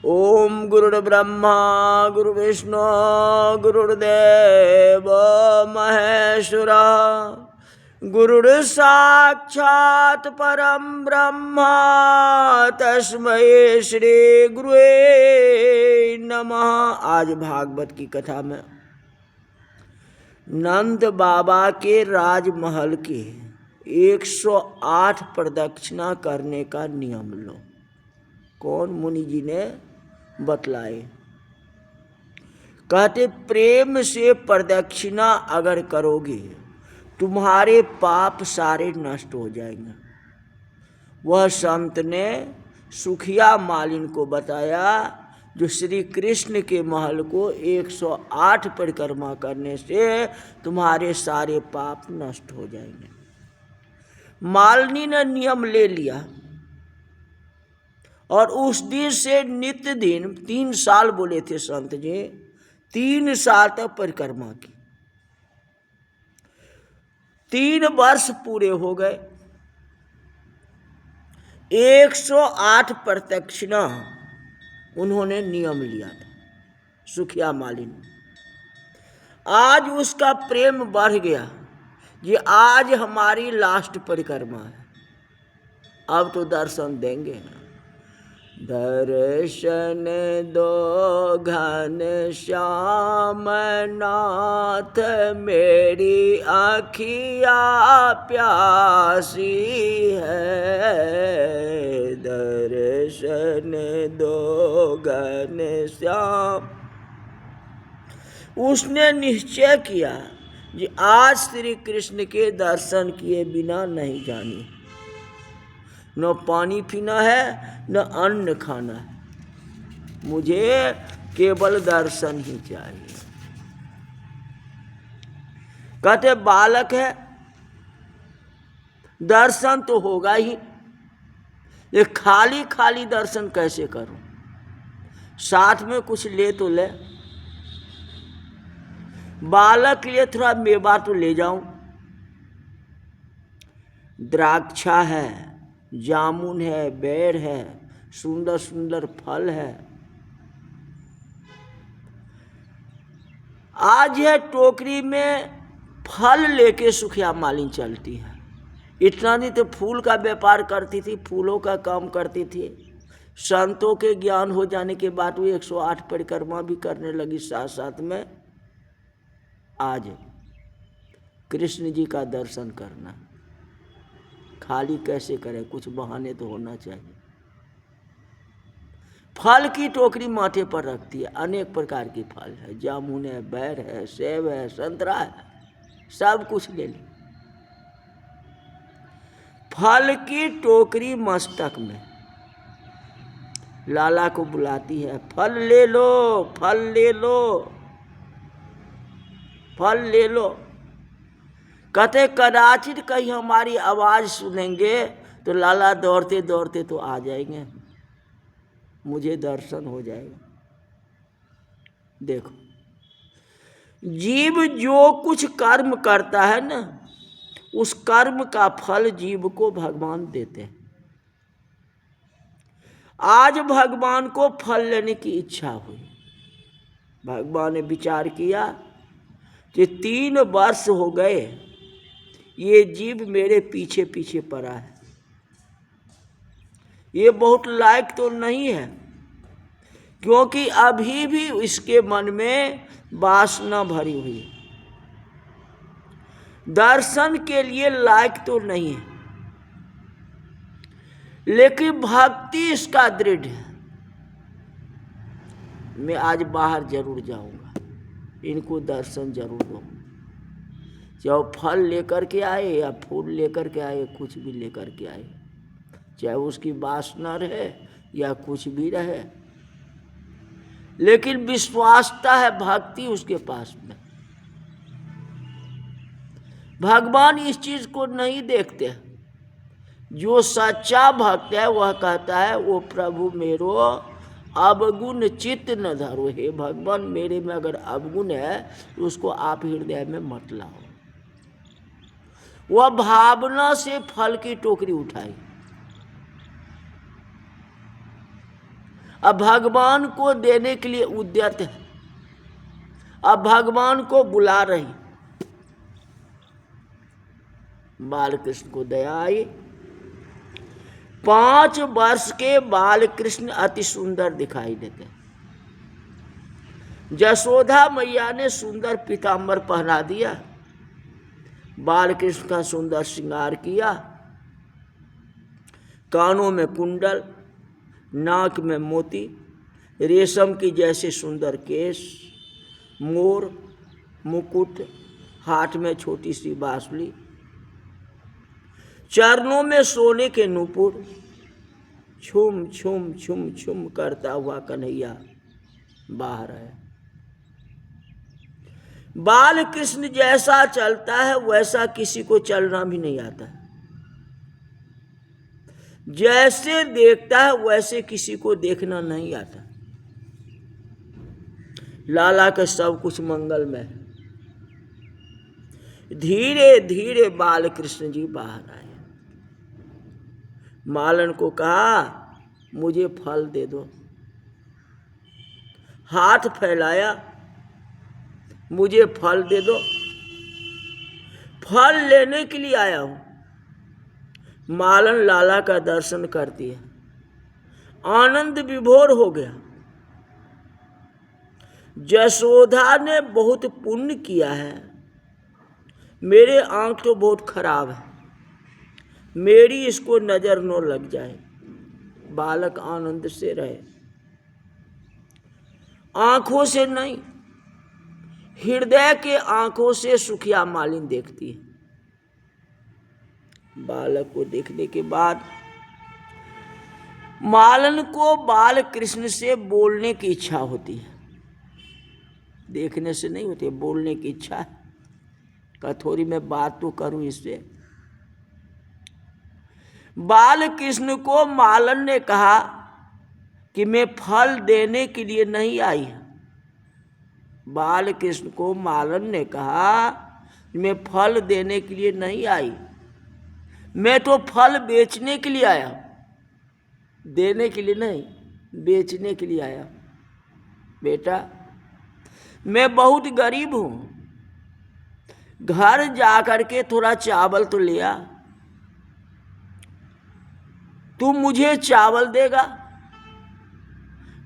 ओम गुरुर्ब्रह्मा गुरुर्विष्णु गुरुर्देव महेश्वर गुरुर्साक्षात् परम ब्रह्म तस्मै श्री गुरुवे नमः। आज भागवत की कथा में नंद बाबा के राजमहल के 108 प्रदक्षिणा करने का नियम लो। कौन मुनि जी ने बतलाए। कहते प्रेम से प्रदक्षिणा अगर करोगे तुम्हारे पाप सारे नष्ट हो जाएंगे। वह संत ने सुखिया मालिन को बताया जो श्री कृष्ण के महल को 108 परिक्रमा करने से तुम्हारे सारे पाप नष्ट हो जाएंगे। मालिनी ने नियम ले लिया और उस दिन से नित्य दिन 3 साल बोले थे संत जी, 3 साल तक परिक्रमा की। 3 वर्ष पूरे हो गए। 108 प्रदक्षिणा उन्होंने नियम लिया था सुखिया मालिन। आज उसका प्रेम बढ़ गया। ये आज हमारी लास्ट परिक्रमा है, अब तो दर्शन देंगे ना। दर्शन दो घन श्याम नाथ मेरी आँखिया प्यासी है। दर्शन दो घन श्याम। उसने निश्चय किया कि आज श्री कृष्ण के दर्शन किए बिना नहीं जानी। न पानी पीना है न अन्न खाना है, मुझे केवल दर्शन ही चाहिए। कहते बालक है, दर्शन तो होगा ही, ये खाली खाली दर्शन कैसे करूं? साथ में कुछ ले तो ले। बालक लिए थोड़ा मेवा तो ले जाऊं। द्राक्षा है, जामुन है, बेर है, सुंदर सुंदर फल है। आज है टोकरी में फल लेके सुखिया मालिन चलती है। इतना नहीं तो फूल का व्यापार करती थी, फूलों का काम करती थी। संतों के ज्ञान हो जाने के बाद वो 108 परिक्रमा भी करने लगी साथ साथ में। आज कृष्ण जी का दर्शन करना खाली कैसे करें, कुछ बहाने तो होना चाहिए। फल की टोकरी माथे पर रखती है, अनेक प्रकार की फल है, जामुन है, बैर है, सेब है, संतरा है, सब कुछ ले ली। फल की टोकरी मस्तक में लाला को बुलाती है, फल ले लो, फल ले लो, फल ले लो। कहते कदाचित कहीं हमारी आवाज सुनेंगे तो लाला दौड़ते दौड़ते तो आ जाएंगे, मुझे दर्शन हो जाएगा। देखो जीव जो कुछ कर्म करता है ना, उस कर्म का फल जीव को भगवान देते हैं। आज भगवान को फल लेने की इच्छा हुई। भगवान ने विचार किया कि 3 वर्ष हो गए ये जीव मेरे पीछे पीछे पड़ा है, ये बहुत लायक तो नहीं है, क्योंकि अभी भी इसके मन में वासना भरी हुई है, दर्शन के लिए लायक तो नहीं है। लेकिन भक्ति इसका दृढ़ है। मैं आज बाहर जरूर जाऊंगा, इनको दर्शन जरूर दूंगा। चाहे फल लेकर के आए या फूल लेकर के आए, कुछ भी लेकर के आए, चाहे उसकी वासना रहे या कुछ भी रहे, लेकिन विश्वासता है भक्ति उसके पास में। भगवान इस चीज को नहीं देखते। जो सच्चा भक्त है वह कहता है वो प्रभु मेरो अवगुण चित्त न धरो। हे भगवान, मेरे में अगर अवगुण है तो उसको आप हृदय में मत लाओ। वह भावना से फल की टोकरी उठाई। अब भगवान को देने के लिए उद्यत है, अब भगवान को बुला रही। बाल कृष्ण को दया आई। 5 वर्ष के बाल कृष्ण अति सुंदर दिखाई देते। यशोदा मैया ने सुंदर पीताम्बर पहना दिया, बाल कृष्ण का सुंदर श्रृंगार किया, कानों में कुंडल, नाक में मोती, रेशम की जैसे सुंदर केश, मोर मुकुट, हाथ में छोटी सी बांसुरी, चरणों में सोने के नूपुर, छुम छुम छुम छुम करता हुआ कन्हैया बाहर है। बाल कृष्ण जैसा चलता है वैसा किसी को चलना भी नहीं आता, जैसे देखता है वैसे किसी को देखना नहीं आता। लाला का सब कुछ मंगलमय है। धीरे धीरे बाल कृष्ण जी बाहर आए। मालन को कहा मुझे फल दे दो, हाथ फैलाया, मुझे फल दे दो। फल लेने के लिए आया हूं। मालन लाला का दर्शन करती है, आनंद विभोर हो गया। यशोदा ने बहुत पुण्य किया है, मेरे आंख तो बहुत खराब है, मेरी इसको नजर न लग जाए। बालक आनंद से रहे, आंखों से नहीं, हृदय के आंखों से सुखिया मालिन देखती है। बालक को देखने के बाद मालन को बाल कृष्ण से बोलने की इच्छा होती है, देखने से नहीं होती, बोलने की इच्छा है। का थोड़ी मैं बात तो करूं इससे। बाल कृष्ण को मालन ने कहा कि मैं फल देने के लिए नहीं आई। बाल कृष्ण को मालन ने कहा मैं फल देने के लिए नहीं आई, मैं तो फल बेचने के लिए आया, देने के लिए नहीं, बेचने के लिए आया। बेटा मैं बहुत गरीब हूं, घर जाकर के थोड़ा चावल तो ले आ, तू मुझे चावल देगा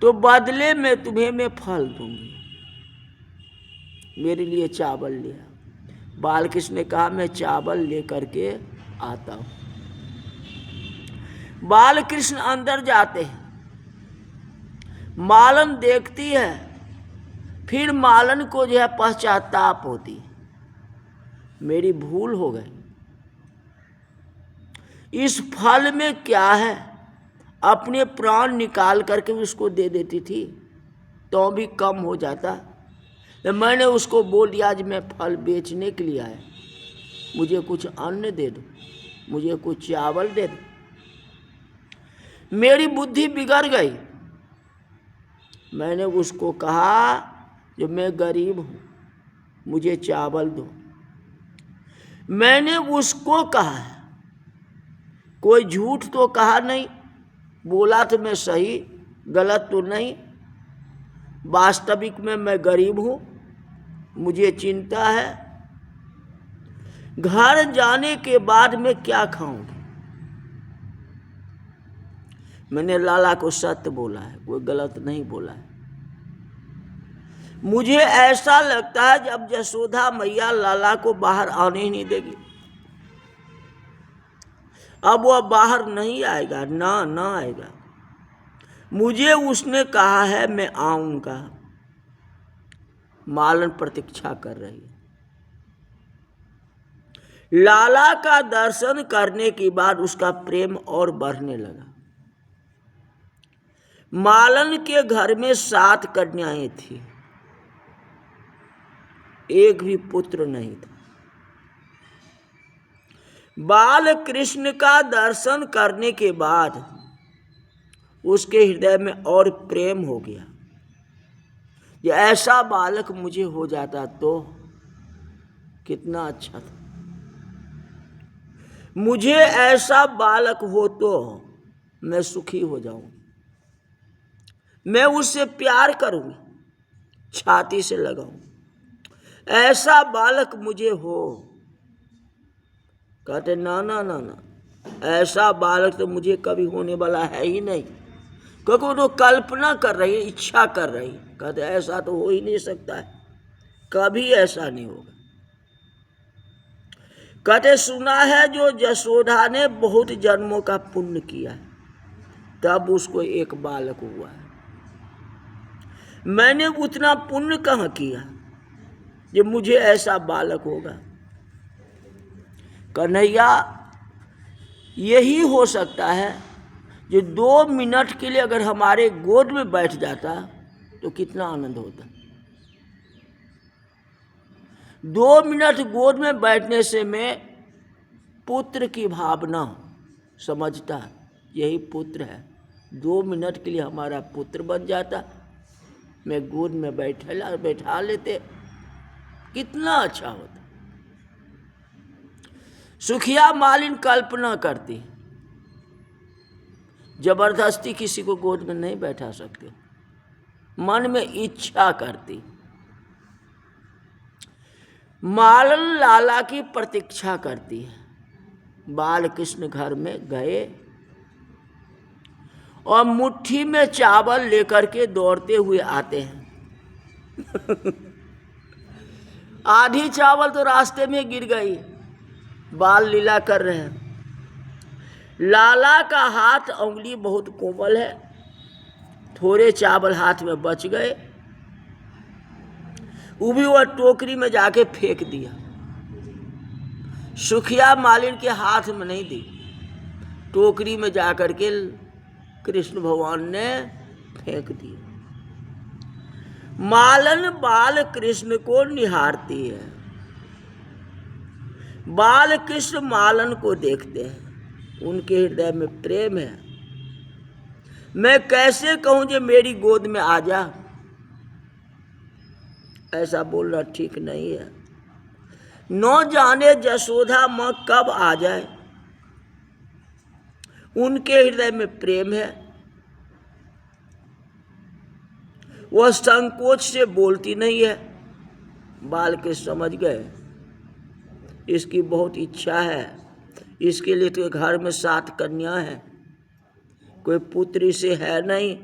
तो बदले में तुम्हें मैं फल दूंगी, मेरे लिए चावल लिया। बाल कृष्ण ने कहा मैं चावल लेकर के आता हूं। बाल कृष्ण अंदर जाते हैं, मालन देखती है, फिर मालन को जो है पश्चाताप होती, मेरी भूल हो गई, इस फल में क्या है, अपने प्राण निकाल करके उसको दे देती थी तो भी कम हो जाता। तो मैंने उसको बोल दिया आज मैं फल बेचने के लिए आया, मुझे कुछ अन्न दे दो, मुझे कुछ चावल दे दो। मेरी बुद्धि बिगड़ गई। मैंने उसको कहा जो मैं गरीब हूं, मुझे चावल दो। मैंने उसको कहा, कोई झूठ तो कहा नहीं, बोला तो मैं सही, गलत तो नहीं। वास्तविक में मैं गरीब हूं, मुझे चिंता है, घर जाने के बाद मैं क्या खाऊंगी। मैंने लाला को सत्य बोला है, कोई गलत नहीं बोला है। मुझे ऐसा लगता है जब यशोदा मैया लाला को बाहर आने ही नहीं देगी, अब वह बाहर नहीं आएगा, ना आएगा। मुझे उसने कहा है मैं आऊंगा। मालन प्रतीक्षा कर रही है। लाला का दर्शन करने के बाद उसका प्रेम और बढ़ने लगा। मालन के घर में 7 कन्याएं थी, एक भी पुत्र नहीं था। बाल कृष्ण का दर्शन करने के बाद उसके हृदय में और प्रेम हो गया। ये ऐसा बालक मुझे हो जाता तो कितना अच्छा था, मुझे ऐसा बालक हो तो मैं सुखी हो जाऊं। मैं उससे प्यार करूं, छाती से लगाऊं, ऐसा बालक मुझे हो। कहते ना ना ना ना, ऐसा बालक तो मुझे कभी होने वाला है ही नहीं, क्योंकि वो तो कल्पना कर रही है, इच्छा कर रही है। कहते ऐसा तो हो ही नहीं सकता है, कभी ऐसा नहीं होगा। कहते सुना है जो यशोदा ने बहुत जन्मों का पुण्य किया है, तब उसको एक बालक हुआ है। मैंने उतना पुण्य कहाँ किया कि मुझे ऐसा बालक होगा। कन्हैया यही हो सकता है जो 2 मिनट के लिए अगर हमारे गोद में बैठ जाता तो कितना आनंद होता। 2 मिनट गोद में बैठने से मैं पुत्र की भावना समझता, यही पुत्र है। 2 मिनट के लिए हमारा पुत्र बन जाता, मैं गोद में बैठा लेते, कितना अच्छा होता। सुखिया मालिन कल्पना करती, जबरदस्ती किसी को गोद में नहीं बैठा सकते, मन में इच्छा करती। मालन लाला की प्रतीक्षा करती है। बाल कृष्ण घर में गए और मुट्ठी में चावल लेकर के दौड़ते हुए आते हैं। आधी चावल तो रास्ते में गिर गई, बाल लीला कर रहे हैं। लाला का हाथ उंगली बहुत कोमल है, थोड़े चावल हाथ में बच गए, वो भी वह टोकरी में जाके फेंक दिया। सुखिया मालिन के हाथ में नहीं दी, टोकरी में जाकर के कृष्ण भगवान ने फेंक दिया। मालन बाल कृष्ण को निहारती है, बाल कृष्ण मालन को देखते हैं, उनके हृदय में प्रेम है। मैं कैसे कहूं जो मेरी गोद में आ जा, ऐसा बोलना ठीक नहीं है। न जाने यशोदा मां कब आ जाए, उनके हृदय में प्रेम है, वह संकोच से बोलती नहीं है। बाल के समझ गए इसकी बहुत इच्छा है, इसके लिए तो घर में 7 कन्या है, कोई पुत्र इसे है नहीं,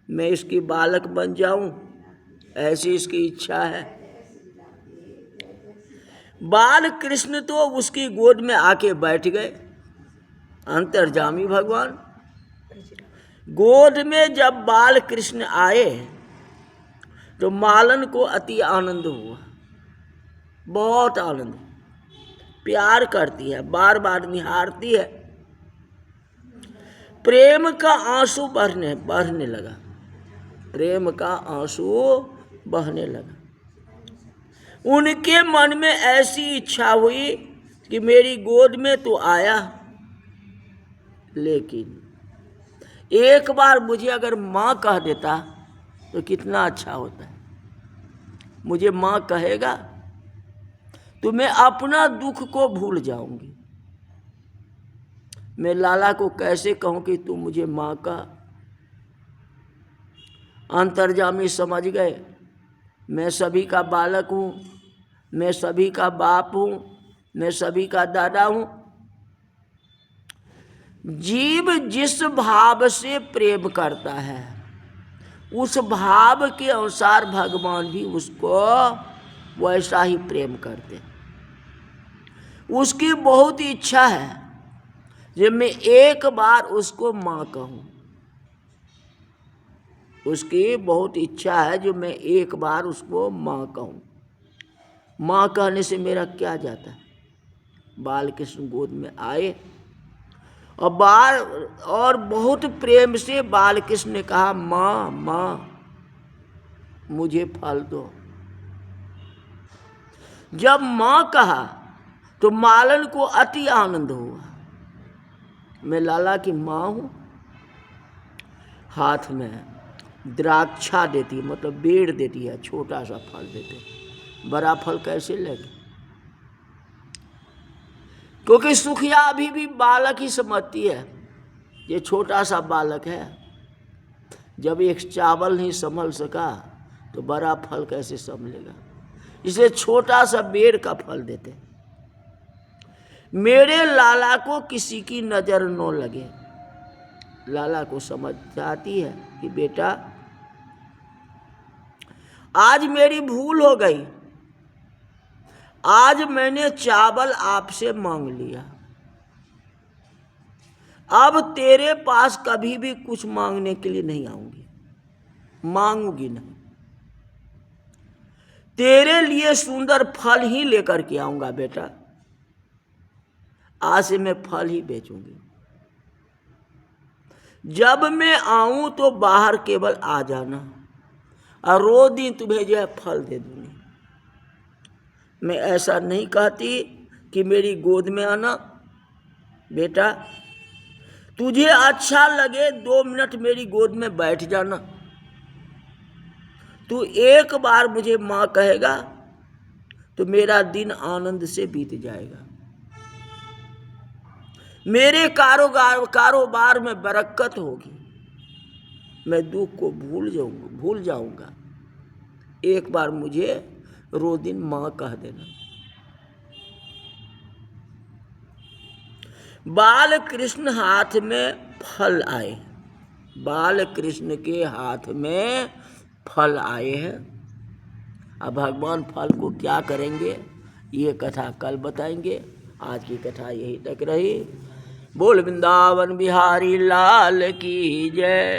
मैं इसकी बालक बन जाऊं, ऐसी इसकी इच्छा है। बाल कृष्ण तो उसकी गोद में आके बैठ गए, अंतर्जामी भगवान। गोद में जब बाल कृष्ण आए तो मालन को अति आनंद हुआ, बहुत आनंद। प्यार करती है, बार बार निहारती है, प्रेम का आंसू बहने लगा, प्रेम का आंसू बहने लगा। उनके मन में ऐसी इच्छा हुई कि मेरी गोद में तो आया, लेकिन एक बार मुझे अगर माँ कह देता तो कितना अच्छा होता है। मुझे माँ कहेगा तो मैं अपना दुख को भूल जाऊंगी। मैं लाला को कैसे कहूं कि तू मुझे माँ का। अंतर्जामी समझ गए मैं सभी का बालक हूं, मैं सभी का बाप हूं, मैं सभी का दादा हूं। जीव जिस भाव से प्रेम करता है उस भाव के अनुसार भगवान भी उसको वैसा ही प्रेम करते। उसकी बहुत इच्छा है जब मैं एक बार उसको माँ कहूँ, उसकी बहुत इच्छा है जो मैं एक बार उसको माँ कहूँ। माँ कहने से मेरा क्या जाता है। बाल कृष्ण गोद में आए और बहुत प्रेम से बाल कृष्ण ने कहा माँ माँ मुझे फल दो। जब माँ कहा तो मालन को अति आनंद हुआ, मैं लाला की माँ हूँ। हाथ में द्राक्षा देती, मतलब बेड़ देती है, छोटा सा फल देते, बड़ा फल कैसे लेंगे। क्योंकि सुखिया अभी भी बालक ही समझती है, ये छोटा सा बालक है, जब एक चावल नहीं संभल सका तो बड़ा फल कैसे संभलेगा। इसलिए छोटा सा बेर का फल देते। मेरे लाला को किसी की नजर न लगे। लाला को समझ आती है कि बेटा आज मेरी भूल हो गई, आज मैंने चावल आपसे मांग लिया, अब तेरे पास कभी भी कुछ मांगने के लिए नहीं आऊंगी, मांगूंगी नहीं। तेरे लिए सुंदर फल ही लेकर के आऊंगा बेटा, आज से मैं फल ही बेचूंगी। जब मैं आऊं तो बाहर केवल आ जाना और रोज दिन तुम्हें जो है फल दे दूंगी। मैं ऐसा नहीं कहती कि मेरी गोद में आना। बेटा तुझे अच्छा लगे 2 मिनट मेरी गोद में बैठ जाना। तू एक बार मुझे माँ कहेगा तो मेरा दिन आनंद से बीत जाएगा। मेरे कारोबार में बरकत होगी, मैं दुख को भूल जाऊंगा। एक बार मुझे रोज दिन माँ कह देना। बाल कृष्ण हाथ में फल आए, बाल कृष्ण के हाथ में फल आए हैं। अब भगवान फल को क्या करेंगे ये कथा कल बताएंगे। आज की कथा यही तक रही। बोल वृंदावन बिहारी लाल की जय।